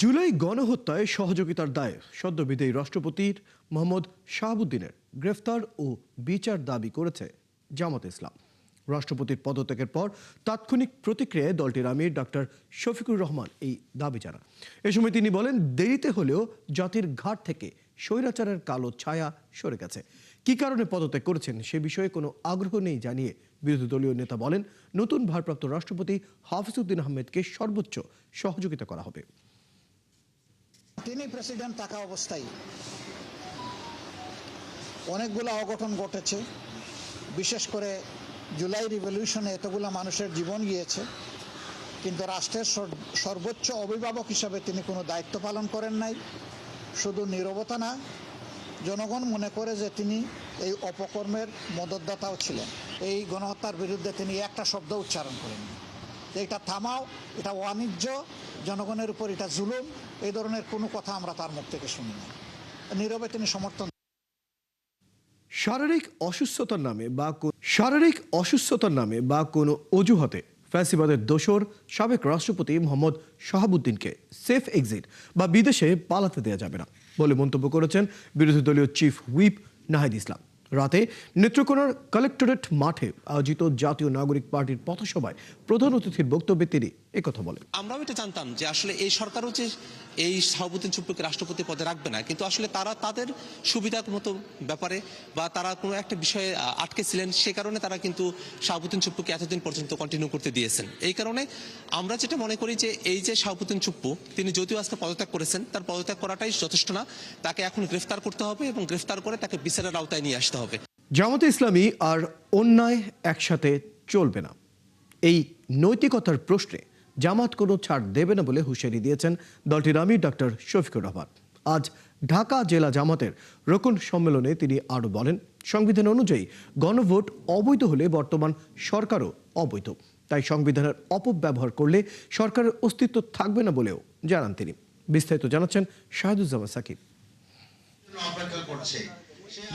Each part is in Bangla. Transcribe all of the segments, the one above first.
জুলাই গণহত্যায় সহযোগিতার দায়ে সদ্য বিদায়ী রাষ্ট্রপতির মোহাম্মদ শাহাবুদ্দিনের গ্রেফতার ও বিচার দাবি করেছে জামাতে ইসলাম। রাষ্ট্রপতির পদত্যাগের পর তাৎক্ষণিক প্রতিক্রিয়ায় দলটির আমির ডক্টর শফিকুর রহমান এই দাবি জানান। এ সময় তিনি বলেন, দেরিতে হলেও জাতির ঘাট থেকে স্বৈরাচারের কালো ছায়া সরে গেছে। কি কারণে পদত্যাগ করেছেন সে বিষয়ে কোনো আগ্রহ নেই জানিয়ে বিরোধী দলীয় নেতা বলেন, নতুন ভারপ্রাপ্ত রাষ্ট্রপতি হাফিজ উদ্দিন আহমেদকে সর্বোচ্চ সহযোগিতা করা হবে। তিনি প্রেসিডেন্ট থাকা অবস্থায় অনেকগুলো অঘটন ঘটেছে। বিশেষ করে জুলাই রিভলিউশনে এতগুলো মানুষের জীবন গিয়েছে, কিন্তু রাষ্ট্রের সর্বোচ্চ অভিভাবক হিসাবে তিনি কোনো দায়িত্ব পালন করেন নাই। শুধু নীরবতা না, জনগণ মনে করে যে তিনি এই অপকর্মের মদতদাতাও ছিলেন। এই গণহত্যার বিরুদ্ধে তিনি একটা শব্দ উচ্চারণ করেননি যে এটা থামাও, এটা বাণিজ্য, জনগণের উপর এটা জুলুম, এই ধরনের কোনো কথা আমরা তার মুখ থেকে শুনি না। নীরবে তিনি সমর্থন। শারীরিক অসুস্থতার নামে বা কোনো অজুহাতে ফ্যাসিবাদের দোসর সাবেক রাষ্ট্রপতি মোহাম্মদ শাহাবুদ্দিনকে সেফ এক্সিট বা বিদেশে পালাতে দেওয়া যাবে না বলে মন্তব্য করেছেন বিরোধী দলীয় চিফ হুইপ নাহিদ ইসলাম। রাতে নেত্রকোনার কালেক্টরেট মাঠে আয়োজিত জাতীয় নাগরিক পার্টির পথসভায় প্রধান অতিথির বক্তব্যে তিনি একথা বলেন। আমরাও এটা জানতাম যে আসলে এই সরকারও যে এই শাহাবুদ্দিন চুপ্পুকে রাষ্ট্রপতি পদে রাখবে না, কিন্তু আসলে তারা তাদের সুবিধার মতো ব্যাপারে বা তারা কোনো একটা বিষয়ে আটকে ছিলেন, সে কারণে তারা কিন্তু শাহাবুদ্দিন চুপ্পুকে এতদিন পর্যন্ত কন্টিনিউ করতে দিয়েছেন। এই কারণে আমরা যেটা মনে করি যে এই যে শাহাবুদ্দিন চুপ্পু, তিনি যদিও আজকে পদত্যাগ করেছেন, তার পদত্যাগ করাটাই যথেষ্ট না, তাকে এখন গ্রেফতার করতে হবে এবং গ্রেফতার করে তাকে বিচারের আওতায় নিয়ে আসতে হবে। জামাতে ইসলামী আর অন্যায় একসাথে চলবে না, এই নৈতিকতার প্রশ্নে জামাত কোনো ছাড় দেবে না বলে হুঁশিয়ারি দিয়েছেন দলটির আমির ডক্টর শফিকুর রহমান। আজ ঢাকা জেলা জামাতের রোকন সম্মেলনে তিনি আরও বলেন, সংবিধান অনুযায়ী গণভোট অবৈধ হলে বর্তমান সরকারও অবৈধ, তাই সংবিধানের অপব্যবহার করলে সরকারের অস্তিত্ব থাকবে না বলেও জানান তিনি। বিস্তারিত জানাচ্ছেন শাহিদুজ্জামান সাকিব।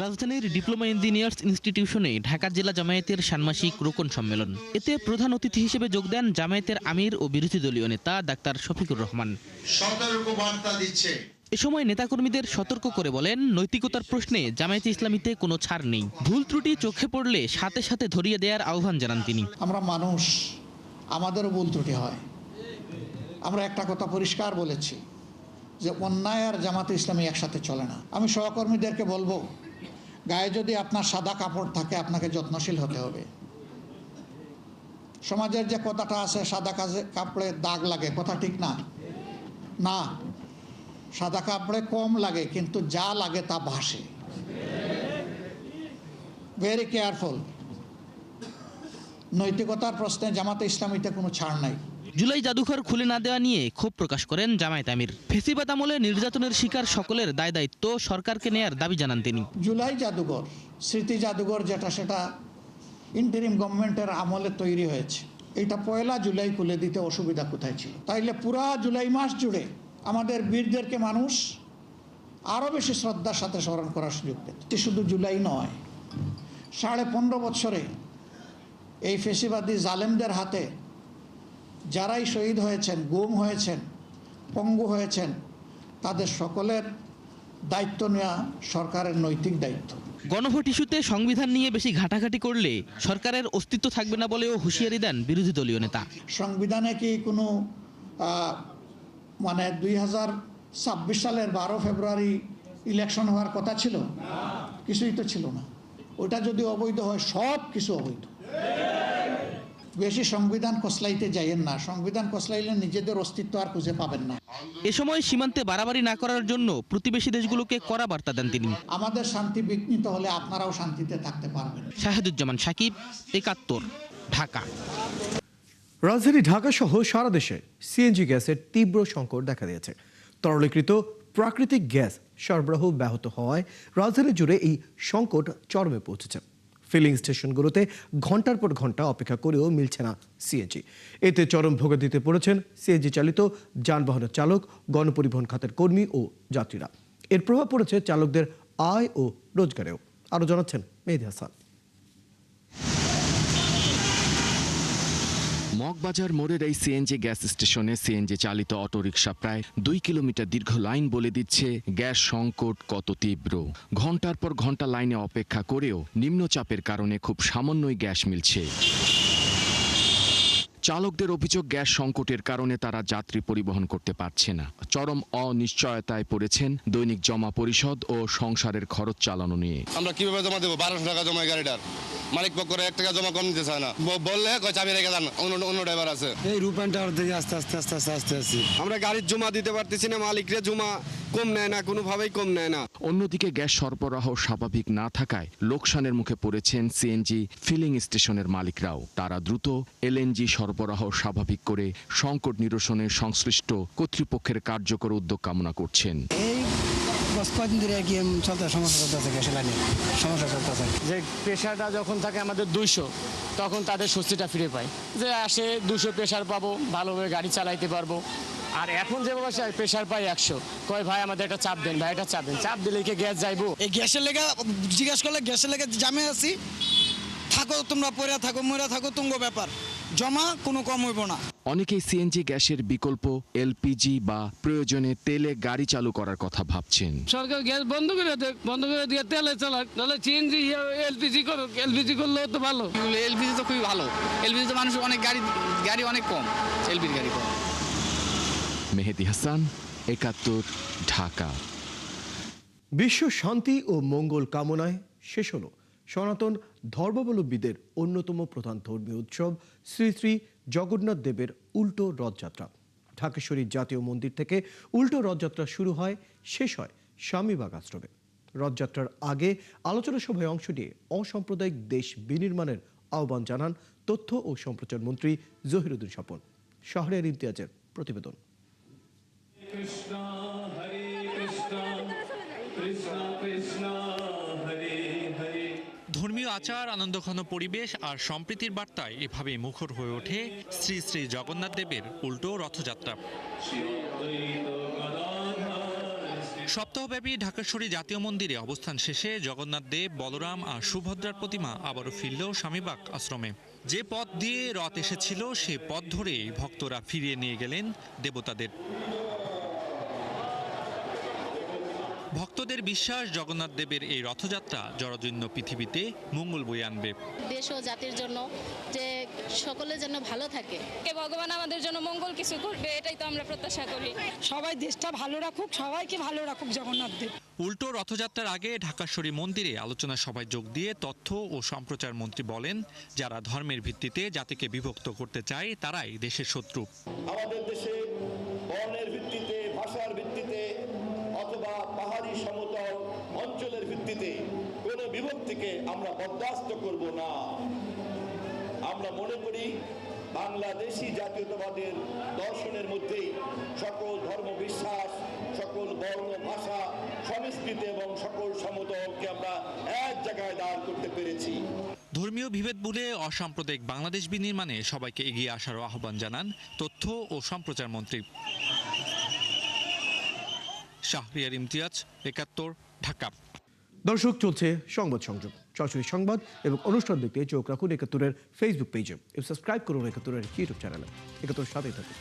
রাজধানীর ডিপ্লোমা ইঞ্জিনিয়ার্স ইনস্টিটিউশনে ঢাকা জেলা জামায়াতের ষান্মাসিক রোকন সম্মেলন। এতে প্রধান অতিথি হিসেবে যোগ দেন জামায়াতের আমির ও বিরোধী দলীয় নেতা ডাক্তার শফিকুর রহমান। এ সময় নেতাকর্মীদের সতর্ক করে বলেন, নৈতিকতার প্রশ্নে জামায়াতে ইসলামীতে কোনো ছাড় নেই, ভুল ত্রুটি চোখে পড়লে সাথে সাথে ধরিয়ে দেওয়ার আহ্বান জানান তিনি। আমরা মানুষ, আমাদেরও ভুল ত্রুটি হয়। আমরা একটা কথা পরিষ্কার বলেছি যে অন্যায় আর জামাতে ইসলামী একসাথে চলে না। আমি সহকর্মীদেরকে বলবো, গায়ে যদি আপনার সাদা কাপড় থাকে আপনাকে যত্নশীল হতে হবে। সমাজের যে কথাটা আছে, সাদা কাপড়ে দাগ লাগে, কথা ঠিক না? না, সাদা কাপড়ে কম লাগে, কিন্তু যা লাগে তা ভাসে। Very careful. নৈতিকতার প্রশ্নে জামাতে ইসলামীতে কোনো ছাড় নাই। জুলাই জাদুঘর খুলে না দেওয়া নিয়ে ক্ষোভ প্রকাশ করেন জামায়াত আমির। ফেসিবাদ আমলে নির্যাতনের শিকার সকলের দায় দায়িত্ব সরকারকে নেয়ার দাবি জানান তিনি। জুলাই জাদুঘর, স্মৃতি জাদুঘর যেটা, সেটা ইন্টারিম গভর্নমেন্টের আমলে তৈরি হয়েছে। এটা ১ জুলাই খুলে দিতে অসুবিধা কোথায় ছিল? তাইলে পুরা জুলাই মাস জুড়ে আমাদের বীরদেরকে মানুষ আরও বেশি শ্রদ্ধার সাথে স্মরণ করার সুযোগ পেত। শুধু জুলাই নয়, 15.5 বছরে এই ফেসিবাদী জালেমদের হাতে যারাই শহীদ হয়েছেন, গুম হয়েছেন, পঙ্গু হয়েছেন, তাদের সকলের দায়িত্ব নেওয়া সরকারের নৈতিক দায়িত্ব। গণভোট ইস্যুতে সংবিধান নিয়ে বেশি ঘাটাঘাটি করলে সরকারের অস্তিত্ব থাকবে না বলেও হুঁশিয়ারি দেন বিরোধী দলীয় নেতা। সংবিধানে কি কোনো 2026 সালের 12 ফেব্রুয়ারি ইলেকশন হওয়ার কথা ছিল? কিছুই তো ছিল না। ওটা যদি অবৈধ হয়, সব কিছু অবৈধ। বেশি সংবিধান কসলাইতে যাইয়েন না, সংবিধান কসলাইলে নিজেদের অস্তিত্ব আর খুঁজে পাবেন না। এ সময় সীমান্তে বাড়াবাড়ি না করার জন্য প্রতিবেশী দেশগুলোকে কড়া বার্তা দেন তিনি। আমাদের শান্তি বিঘ্নিত হলে আপনারাও শান্তিতে থাকতে পারবেন। শাহিদুজ্জামান সাকিব, ৭১, ঢাকা। রাজধানী ঢাকা সহ সারা দেশে সিএনজি গ্যাসের তীব্র সংকট দেখা দিয়েছে। তরলীকৃত প্রাকৃতিক গ্যাস সরবরাহ ব্যাহত হওয়ায় রাজধানী জুড়ে এই সংকট চরমে পৌঁছেছে। ফিলিং স্টেশনগুলোতে ঘন্টার পর ঘন্টা অপেক্ষা করেও মিলছে না সিএনজি। এতে চরম ভোগান্তিতে পড়েছেন সিএনজি চালিত যানবাহনের চালক, গণপরিবহন খাতের কর্মী ও যাত্রীরা। এর প্রভাব পড়েছে চালকদের আয় ও রোজগারেও। আরও জানাচ্ছেন মেহেদী হাসান। মগবাজার মোড়ের এই সিএনজি গ্যাস স্টেশনে সিএনজি চালিত অটোরিকশা প্রায় 2 কিলোমিটার দীর্ঘ লাইন বলে দিচ্ছে গ্যাস সংকট কত তীব্র। ঘন্টার পর ঘন্টা লাইনে অপেক্ষা করেও নিম্নচাপের কারণে খুব সামান্যই গ্যাস মিলছে। চালকদের অভিযোগ, গ্যাস সংকটের কারণে তারা যাত্রী পরিবহন করতে পারছে না। চরম অনিশ্চয়তায় পড়েছেন দৈনিক জমা পরিশোধ ও সংসারের খরচ চালানো নিয়ে। আমরা কিভাবে জমা দেবো? 1200 টাকা জমা গাড়িটার মালিক পক্ষরে 1 টাকা জমা কম দিতে চায় না। বললে কয় চাবি রেখে যান, অন্য ড্রাইভার আছে। এই রূপায়ণ টাওয়ার থেকে আস্তে আস্তে আমরা গাড়ির জমা দিতে পারতেছি না, মালিকরা জমা কম নেয় না, কোনোভাবেই কম নেয় না। অন্যদিকে গ্যাস সরবরাহ স্বাভাবিক না থাকায় লোকসানের মুখে পড়েছেন সিএনজি ফিলিং স্টেশনের মালিকরাও। তারা দ্রুত এলএনজি সরবরাহ স্বাভাবিক করে সংকট নিরসনে সংশ্লিষ্ট কর্তৃপক্ষের কার্যকর উদ্যোগ কামনা করছেন। কদিন ধরে কি সমস্যা চলতেছে, গ্যাসের লাইনে সমস্যা চলতেছে। যে প্রেশারটা যখন থাকে আমাদের 200, তখন তাদের স্বস্তিটা ফিরে পায় যে আসে 200 প্রেশার পাবো, ভালোভাবে গাড়ি চালাইতে পারবো। আর এখন যে প্রেশার পাই 100, কয় ভাই আমাদের একটা চাপ দেন, ভাই একটা চাপ দেন। চাপ দিলে কি গ্যাস যাইবো? এই গ্যাসের লেগে জিজ্ঞাসা করলে গ্যাসের লেগে জামে আছি, থাকো তোমরা পড়ে থাকো, মরে থাকো, তুঙ্গ ব্যাপার, জমা কোনো কম হইব না। অনেকেই সিএনজি গ্যাসের বিকল্প এলপিজি বা প্রয়োজনে তেলে গাড়ি চালু করার কথা ভাবছেন। সরকার গ্যাস বন্ধ করে দিয়ে তেলে চালাক, তাহলে সিএনজি এলপিজি করুক। এলপিজি করলেও তো ভালো। এলপিজি তো খুবই ভালো। এলপিজি তো মানুষ অনেক গাড়ি অনেক কম, এলপিজি গাড়ি কম। মেহেদি হাসান, 71, ঢাকা। বিশ্ব শান্তি ও মঙ্গল কামনায় শেষ হলো সনাতন ধর্মাবলম্বীদের অন্যতম প্রধান ধর্মীয় উৎসব শ্রী শ্রী জগন্নাথ দেবের উল্টো রথযাত্রা। ঢাকেশ্বরী জাতীয় মন্দির থেকে উল্টো রথযাত্রা শুরু হয়, শেষ হয় স্বামীবাগ আশ্রমে। রথযাত্রার আগে আলোচনা সভায় অংশ নিয়ে অসাম্প্রদায়িক দেশ বিনির্মাণের আহ্বান জানান তথ্য ও সম্প্রচার মন্ত্রী জহিরুদ্দিন স্বপন। শাহরিয়ার ইমতিয়াজের প্রতিবেদন। ধর্মীয় আচার, আনন্দঘন পরিবেশ আর সম্প্রীতির বার্তায় এভাবে মুখর হয়ে ওঠে শ্রী শ্রী জগন্নাথ দেবের উল্টো রথযাত্রা। সপ্তাহব্যাপী ঢাকেশ্বরী জাতীয় মন্দিরে অবস্থান শেষে জগন্নাথ দেব, বলরাম আর সুভদ্রার প্রতিমা আবারও ফিরল স্বামীবাগ আশ্রমে। যে পথ দিয়ে রথ এসেছিল সে পথ ধরেই ভক্তরা ফিরিয়ে নিয়ে গেলেন দেবতাদের। ভক্তদের বিশ্বাস, জগন্নাথ দেবের এই রথযাত্রা জরাজীর্ণ পৃথিবীতে মঙ্গল বয়ে আনবে। দেশ ও জাতির জন্য, যে সকলে যেন ভালো থাকে, ভগবান আমাদের জন্য মঙ্গল কিছু করবে, এটাই তো আমরা প্রত্যাশা করি। সবাই দেশটা ভালো রাখুক, সবাইকে ভালো রাখুক জগন্নাথ দেব। উল্টো রথযাত্রার আগে ঢাকেশ্বরী মন্দিরে আলোচনা সভায় যোগ দিয়ে তথ্য ও সম্প্রচার মন্ত্রী বলেন, যারা ধর্মের ভিত্তিতে জাতিকে বিভক্ত করতে চায় তারাই দেশের শত্রু। আমাদের দেশে বর্ণের ভিত্তিতে, ভাষার ভিত্তিতে অথবা পাহাড়ি সমতল অঞ্চলের ভিত্তিতে কোনো বিভক্তিকে আমরা বরদাস্ত করব না। আমরা মনে করি বাংলাদেশি জাতীয়তাবাদের দর্শনের মধ্যেই সকল ধর্ম বিশ্বাস, সকল বর্ণ, ভাষা, সংস্কৃতি এবং সকল সমতলকে আমরা এক জায়গায় দাঁড় করতে পেরেছি। ধর্মীয় বিভেদ ভুলে অসাম্প্রদায়িক বাংলাদেশ বিনির্মাণে সবাইকে এগিয়ে আসার আহ্বান জানান তথ্য ও সম্প্রচার মন্ত্রী। শাহরিয়ার ইমতিয়াজ, 71, ঢাকা। দর্শক, চলছে সংবাদ সংযোগ। সরাসরি সংবাদ এবং অনুষ্ঠান দেখতে চোখ রাখুন 71-এর ফেসবুক পেজে, সাবস্ক্রাইব করুন 71-এর ইউটিউব চ্যানেলে। 71-এর সাথেই থাকুন।